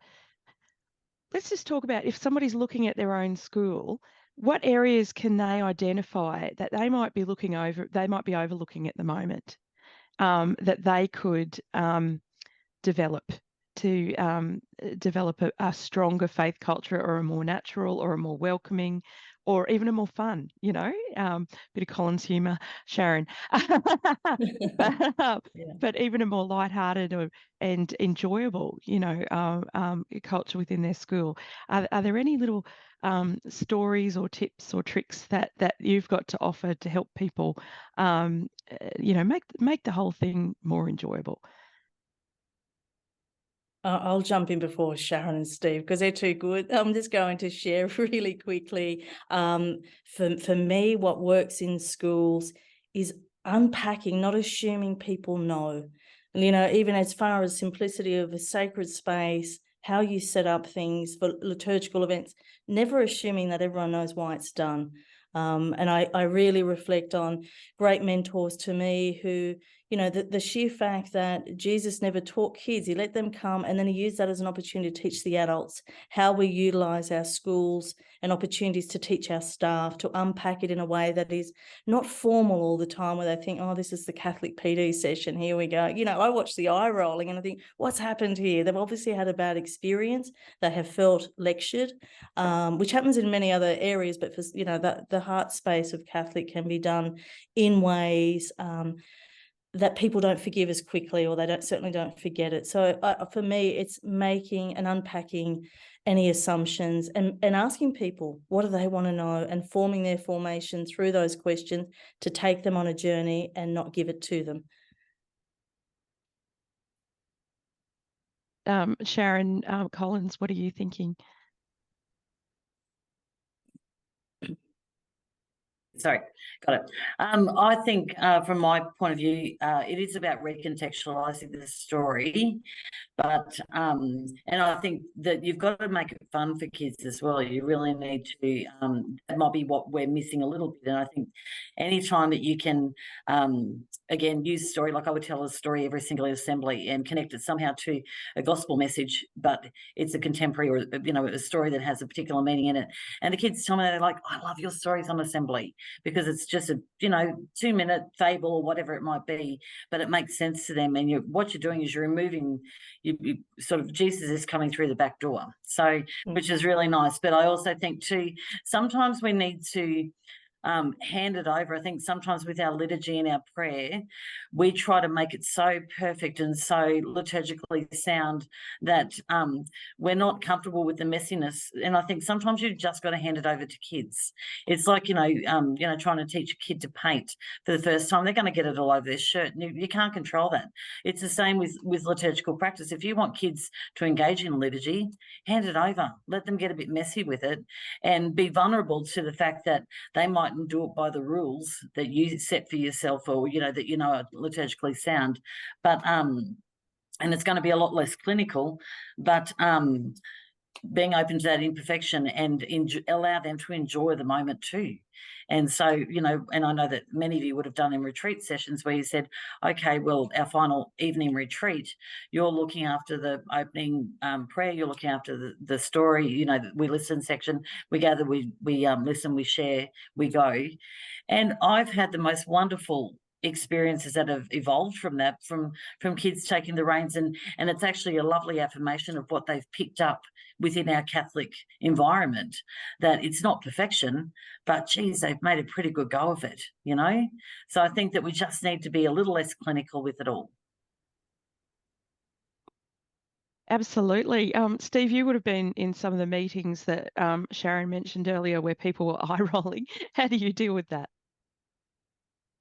let's just talk about, if somebody's looking at their own school, what areas can they identify that they might be overlooking at the moment, that they could develop to develop a stronger faith culture, or a more natural, or a more welcoming, or even a more fun, bit of Colin's humour, Sharon, but even a more lighthearted and enjoyable, culture within their school. Are there any little stories or tips or tricks that you've got to offer to help people, make the whole thing more enjoyable? I'll jump in before Sharon and Steve, because they're too good. I'm just going to share really quickly. For me, what works in schools is unpacking, not assuming people know. Even as far as simplicity of a sacred space, how you set up things for liturgical events, never assuming that everyone knows why it's done. And I really reflect on great mentors to me who, the sheer fact that Jesus never taught kids, he let them come, and then he used that as an opportunity to teach the adults how we utilize our schools and opportunities to teach our staff, to unpack it in a way that is not formal all the time, where they think, oh, this is the Catholic PD session, here we go. I watch the eye rolling and I think, what's happened here? They've obviously had a bad experience. They have felt lectured, which happens in many other areas, but for, the heart space of Catholic can be done in ways that people don't forgive as quickly, or they certainly don't forget it. So for me, it's making and unpacking any assumptions and asking people, what do they want to know, and forming their formation through those questions to take them on a journey and not give it to them. Sharon Collins, what are you thinking? Sorry, got it. I think from my point of view, it is about recontextualizing the story, but and I think that you've got to make it fun for kids as well. You really need to, that might be what we're missing a little bit. And I think any time that you can, again, use story, like I would tell a story every single assembly and connect it somehow to a gospel message, but it's a contemporary, or, a story that has a particular meaning in it. And the kids tell me, they're like, I love your stories on assembly, because it's just a 2-minute fable or whatever it might be, but it makes sense to them. And what you're doing is you're removing, you sort of, Jesus is coming through the back door, so which is really nice. But I also think too, sometimes we need to hand it over. I think sometimes with our liturgy and our prayer, we try to make it so perfect and so liturgically sound that we're not comfortable with the messiness. And I think sometimes you've just got to hand it over to kids. It's like, trying to teach a kid to paint for the first time. They're going to get it all over their shirt. You can't control that. It's the same with liturgical practice. If you want kids to engage in liturgy, hand it over. Let them get a bit messy with it, and be vulnerable to the fact that they might do it by the rules that you set for yourself, or that are liturgically sound, but and it's going to be a lot less clinical, but being open to that imperfection and allow them to enjoy the moment too. And so, you know, and I know that many of you would have done in retreat sessions where you said, okay, well, our final evening retreat, you're looking after the opening prayer, you're looking after the story, you know, we listen section, we gather, we listen, we share, we go. And I've had the most wonderful experiences that have evolved from that, from kids taking the reins, and it's actually a lovely affirmation of what they've picked up within our Catholic environment, that it's not perfection, but geez, they've made a pretty good go of it, you know. So I think that we just need to be a little less clinical with it all. Absolutely. Steve, you would have been in some of the meetings that Sharon mentioned earlier where people were eye rolling. How do you deal with that?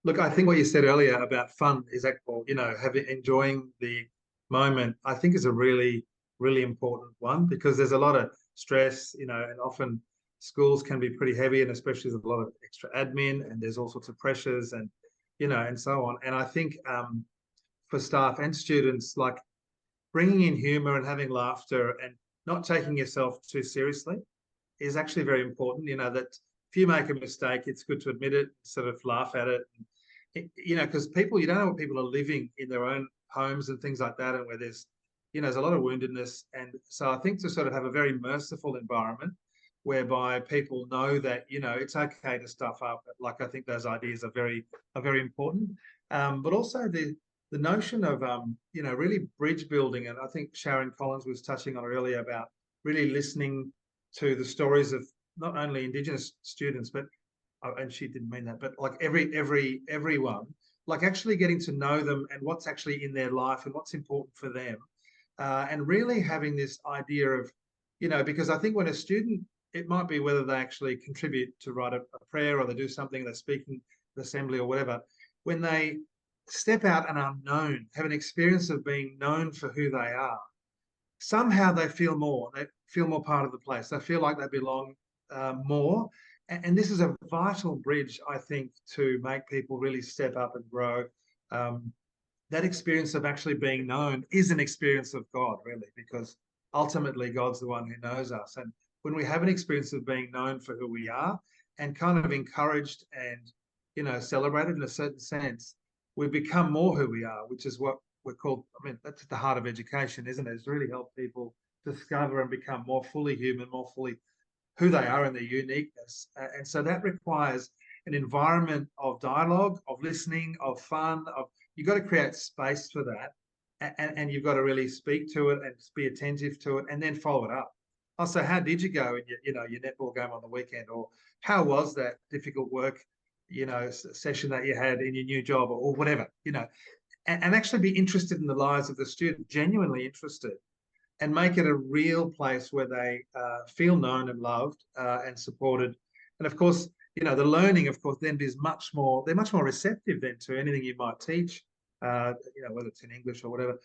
Look, I think what you said earlier about fun is actual, you know, enjoying the moment, I think is a really, really important one, because there's a lot of stress, you know, and often schools can be pretty heavy, and especially there's a lot of extra admin and there's all sorts of pressures and, you know, and so on. And I think for staff and students, like bringing in humor and having laughter and not taking yourself too seriously is actually very important. You know, that if you make a mistake, it's good to admit it, sort of laugh at it. You know, because people, you don't know what people are living in their own homes and things like that, and where there's, you know, there's a lot of woundedness. And so I think to sort of have a very merciful environment whereby people know that, you know, it's okay to stuff up. Like, I think those ideas are very important. But also the notion of, you know, really bridge building. And I think Sharon Collins was touching on earlier about really listening to the stories of not only Indigenous students, but and she didn't mean that, but like everyone, like actually getting to know them and what's actually in their life and what's important for them, and really having this idea of, you know, because I think when a student, it might be whether they actually contribute to write a prayer or they do something, they're speaking at assembly or whatever, when they step out and are known, have an experience of being known for who they are, somehow they feel more part of the place. They feel like they belong more. And this is a vital bridge, I think, to make people really step up and grow. That experience of actually being known is an experience of God, really, because ultimately God's the one who knows us. And when we have an experience of being known for who we are and kind of encouraged and, you know, celebrated in a certain sense, we become more who we are, which is what we're called. I mean, that's at the heart of education, isn't it? It's really help people discover and become more fully human, more fully who they are and their uniqueness. And so that requires an environment of dialogue, of listening, of fun, you've got to create space for that. And you've got to really speak to it and be attentive to it and then follow it up. Also, how did you go in your netball game on the weekend? Or how was that difficult work, you know, session that you had in your new job or whatever, you know, and actually be interested in the lives of the student, genuinely interested, and make it a real place where they feel known and loved and supported. And of course, you know, the learning, of course, then is they're much more receptive then to anything you might teach, you know, whether it's in English or whatever,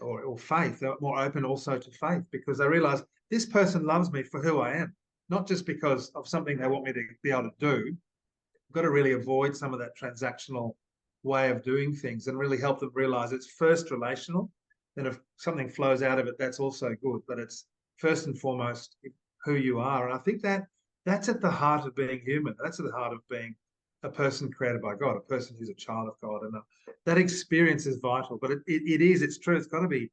or faith. They're more open also to faith because they realize this person loves me for who I am, not just because of something they want me to be able to do. I've got to really avoid some of that transactional way of doing things and really help them realize it's first relational. Then if something flows out of it, that's also good. But it's first and foremost who you are. And I think that's at the heart of being human. That's at the heart of being a person created by God, a person who's a child of God. And that experience is vital. But it's true. It's got to be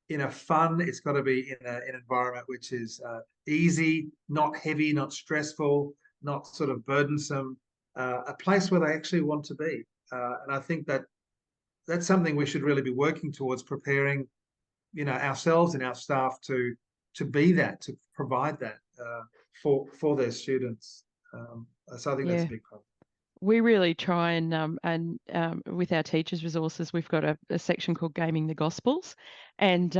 in a fun, it's got to be in an environment which is easy, not heavy, not stressful, not sort of burdensome, a place where they actually want to be. And I think that's something we should really be working towards, preparing, you know, ourselves and our staff to be that, to provide that for their students. So I think that's a big problem. We really try and with our teachers' resources, we've got a section called Gaming the Gospels, and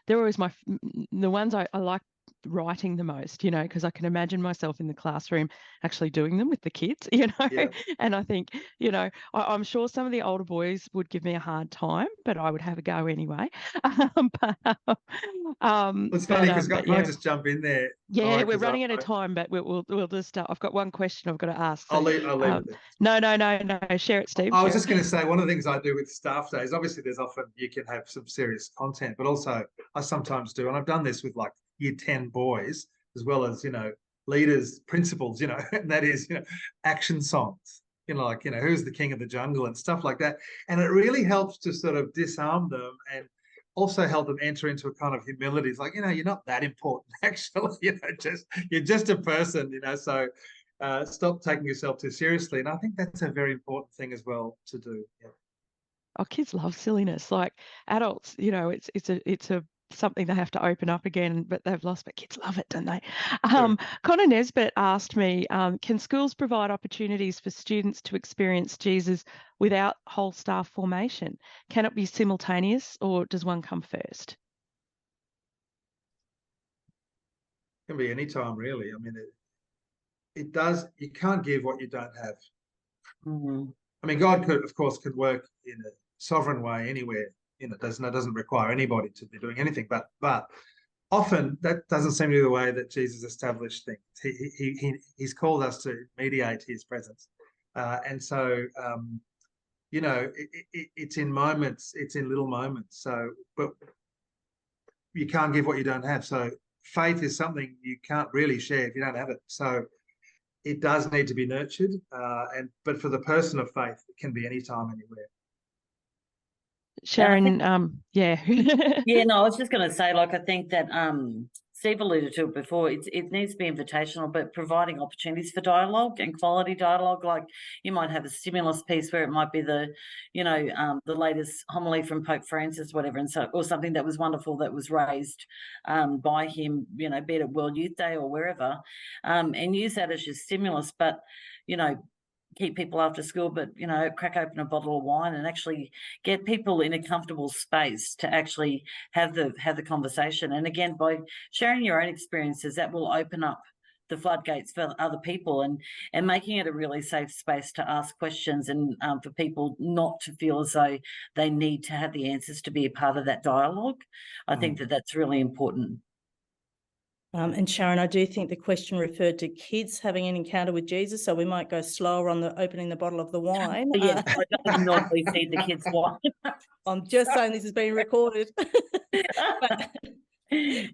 they're always the ones I like writing the most, you know, because I can imagine myself in the classroom actually doing them with the kids, you know. Yeah. And I think, you know, I'm sure some of the older boys would give me a hard time, but I would have a go anyway. It's funny because can I just jump in there? Yeah, we're running out of time, but we'll just I've got one question I've got to ask. So, I'll leave it there. No. Share it, Steve. I was just going to say, one of the things I do with staff days, obviously there's often you can have some serious content, but also I sometimes do, and I've done this with like year 10 boys, as well as, leaders, principals, and that is, action songs, like, who's the king of the jungle and stuff like that. And it really helps to sort of disarm them and also help them enter into a kind of humility. It's like, you're not that important, actually, you're just a person, so stop taking yourself too seriously. And I think that's a very important thing as well to do. Yeah. Oh, kids love silliness. Like adults, it's a something they have to open up again, but they've lost. But kids love it, don't they? Connor Nesbitt asked me, can schools provide opportunities for students to experience Jesus without whole staff formation? Can it be simultaneous, or does one come first? It can be any time, really. I mean, it does. You can't give what you don't have. Mm-hmm. I mean, God could, of course, could work in a sovereign way anywhere. Doesn't require anybody to be doing anything. But often that doesn't seem to be the way that Jesus established things. He's called us to mediate His presence, and so it's in moments. It's in little moments. So, but you can't give what you don't have. So, faith is something you can't really share if you don't have it. So, it does need to be nurtured, but for the person of faith, it can be anytime, anywhere. Sharon, yeah. Yeah, no, I was just going to say, I think that Steve alluded to it before. It needs to be invitational, but providing opportunities for dialogue and quality dialogue. Like you might have a stimulus piece where it might be the latest homily from Pope Francis, whatever, or something that was wonderful that was raised by him, be it at World Youth Day or wherever, and use that as your stimulus. But keep people after school, but crack open a bottle of wine and actually get people in a comfortable space to actually have the conversation. And again, by sharing your own experiences, that will open up the floodgates for other people and making it a really safe space to ask questions and for people not to feel as though they need to have the answers to be a part of that dialogue. I think that that's really important. And Sharon, I do think the question referred to kids having an encounter with Jesus, so we might go slower on the opening the bottle of the wine. Yeah, I don't normally feed the kids wine. I'm just saying this is being recorded. But,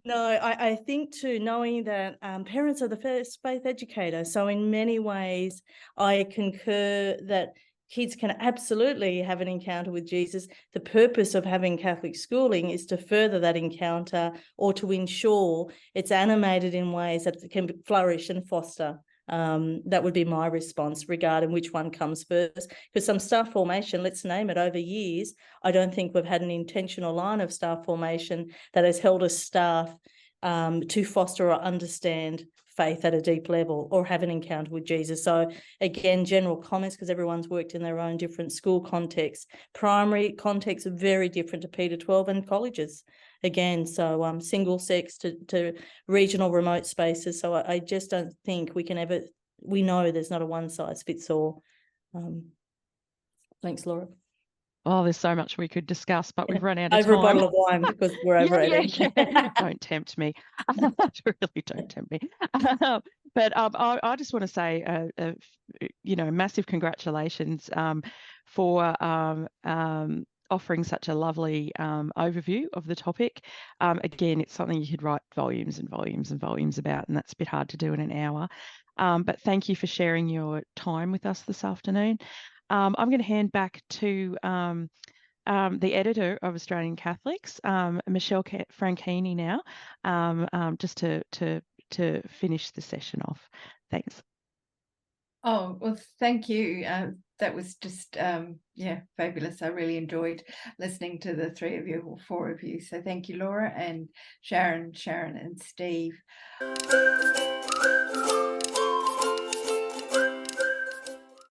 no, I think too, knowing that parents are the first faith educators, so in many ways I concur that kids can absolutely have an encounter with Jesus. The purpose of having Catholic schooling is to further that encounter or to ensure it's animated in ways that it can flourish and foster. That would be my response regarding which one comes first. Because some staff formation, let's name it, over years, I don't think we've had an intentional line of staff formation that has held us staff to foster or understand faith at a deep level or have an encounter with Jesus. So again, general comments, because everyone's worked in their own different school contexts. Primary contexts are very different to P-12 and colleges. Again, so single sex to regional remote spaces. So I just don't think we know there's not a one size fits all. Thanks, Laura. Oh, there's so much we could discuss, but we've run out of over time. A bottle of wine because we're over it. Yeah. Don't tempt me. Really don't tempt me. But I just want to say, massive congratulations for offering such a lovely overview of the topic. Again, it's something you could write volumes and volumes and volumes about, and that's a bit hard to do in an hour. But thank you for sharing your time with us this afternoon. I'm going to hand back to the editor of Australian Catholics, Michelle Franchini now, just to finish the session off. Thanks. Oh, well, thank you. That was just, fabulous. I really enjoyed listening to the three of you or four of you. So thank you, Laura and Sharon and Steve.